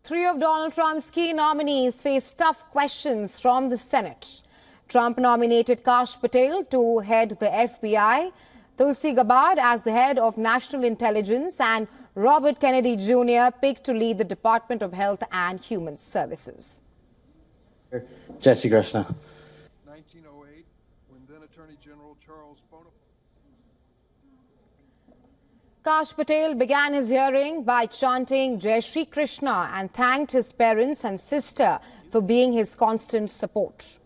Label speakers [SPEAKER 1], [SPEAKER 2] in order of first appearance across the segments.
[SPEAKER 1] Three of Donald Trump's key nominees face tough questions from the Senate. Trump nominated Kash Patel to head the FBI, Tulsi Gabbard as the head of National Intelligence, and Robert Kennedy Jr. picked to lead the Department of Health and Human Services.
[SPEAKER 2] Jesse Grishna.
[SPEAKER 3] 1908, when then Attorney General Charles Bonaparte.
[SPEAKER 1] Kash Patel began his hearing by chanting Jai Shri Krishna and thanked his parents and sister for being his constant support.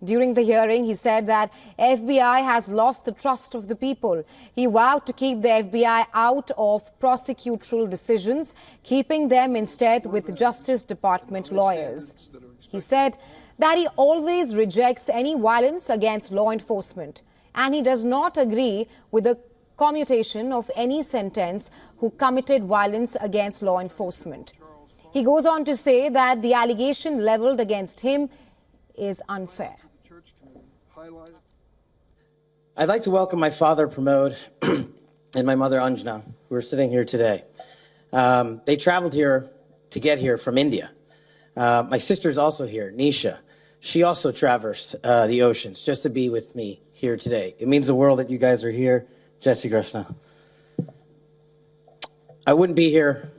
[SPEAKER 1] During the hearing, he said that FBI has lost the trust of the people. He vowed to keep the FBI out of prosecutorial decisions, keeping them instead with Justice Department lawyers. He said that he always rejects any violence against law enforcement, and he does not agree with the commutation of any sentence who committed violence against law enforcement. He goes on to say that the allegation leveled against him is unfair.
[SPEAKER 2] I'd like to welcome my father, Pramod, and my mother, Anjana, who are sitting here today. They traveled here to get here from India. My sister's also here, Nisha. She also traversed the oceans just to be with me here today. It means the world that you guys are here. Jesse Grishna. I wouldn't be here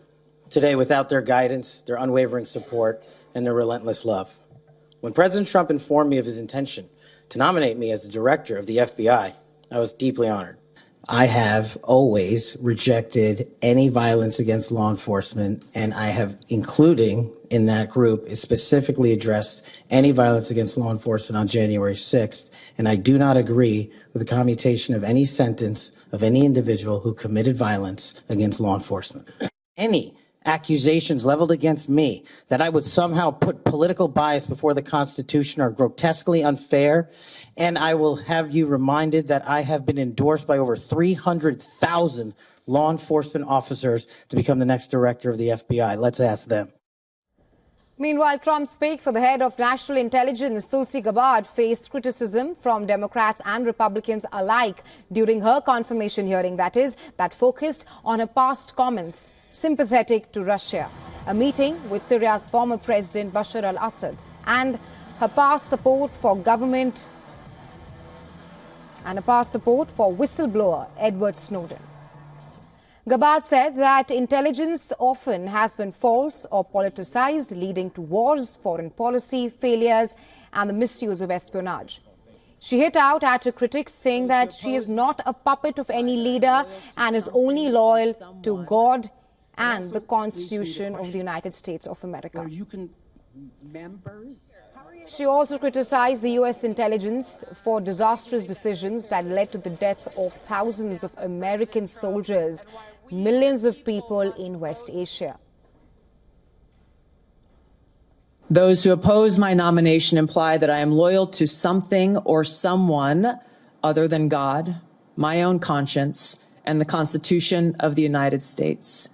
[SPEAKER 2] today without their guidance, their unwavering support, and their relentless love. When President Trump informed me of his intention to nominate me as the director of the FBI, I was deeply honored. I have always rejected any violence against law enforcement, and I have, including in that group, specifically addressed any violence against law enforcement on January 6th, and I do not agree with the commutation of any sentence of any individual who committed violence against law enforcement. Any accusations leveled against me that I would somehow put political bias before the Constitution are grotesquely unfair, and I will have you reminded that I have been endorsed by over 300,000 law enforcement officers to become the next director of the FBI. Let's ask them.
[SPEAKER 1] Meanwhile, Trump's pick for the head of National Intelligence, Tulsi Gabbard, faced criticism from Democrats and Republicans alike during her confirmation hearing, that focused on her past comments sympathetic to Russia, a meeting with Syria's former President Bashar al-Assad, and her past support for government and a past support for whistleblower Edward Snowden. Gabbard said that intelligence often has been false or politicized, leading to wars, foreign policy failures, and the misuse of espionage. She hit out at her critics, saying that she is not a puppet of any leader and is only loyal to God and the Constitution of the United States of America. She also criticized the U.S. intelligence for disastrous decisions that led to the death of thousands of American soldiers, millions of people in West Asia.
[SPEAKER 4] Those who oppose my nomination imply that I am loyal to something or someone other than God, my own conscience, and the Constitution of the United States,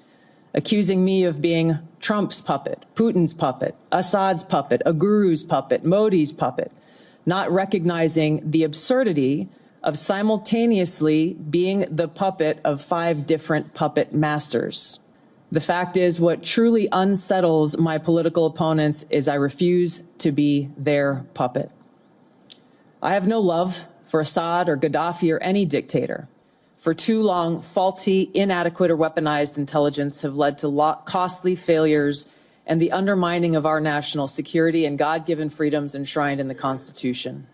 [SPEAKER 4] accusing me of being Trump's puppet, Putin's puppet, Assad's puppet, a guru's puppet, Modi's puppet, not recognizing the absurdity of simultaneously being the puppet of 5 different puppet masters. The fact is, what truly unsettles my political opponents is I refuse to be their puppet. I have no love for Assad or Gaddafi or any dictator. For too long, faulty, inadequate, or weaponized intelligence have led to costly failures and the undermining of our national security and God-given freedoms enshrined in the Constitution.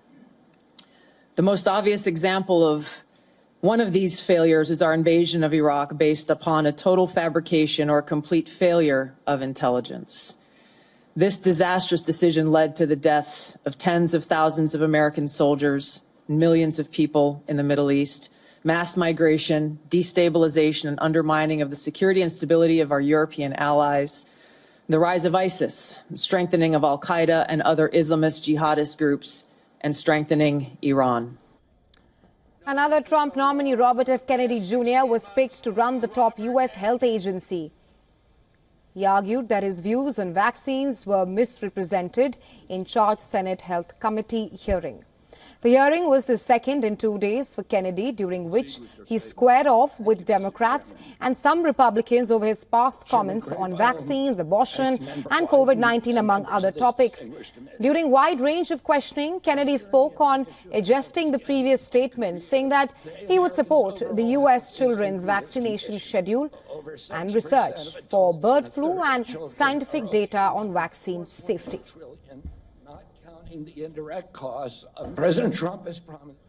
[SPEAKER 4] The most obvious example of one of these failures is our invasion of Iraq based upon a total fabrication or complete failure of intelligence. This disastrous decision led to the deaths of tens of thousands of American soldiers, millions of people in the Middle East, mass migration, destabilization, and undermining of the security and stability of our European allies, the rise of ISIS, strengthening of al-Qaeda and other Islamist jihadist groups, and strengthening Iran.
[SPEAKER 1] Another Trump nominee, Robert F. Kennedy Jr., was picked to run the top U.S. health agency. He argued that his views on vaccines were misrepresented in charged Senate Health Committee hearing. The hearing was the second in 2 days for Kennedy, during which he squared off with Democrats and some Republicans over his past comments on vaccines, abortion and COVID-19, among other topics. During wide range of questioning, Kennedy spoke on adjusting the previous statement, saying that he would support the U.S. children's vaccination schedule and research for bird flu and scientific data on vaccine safety.
[SPEAKER 5] The indirect costs of President Trump has promised.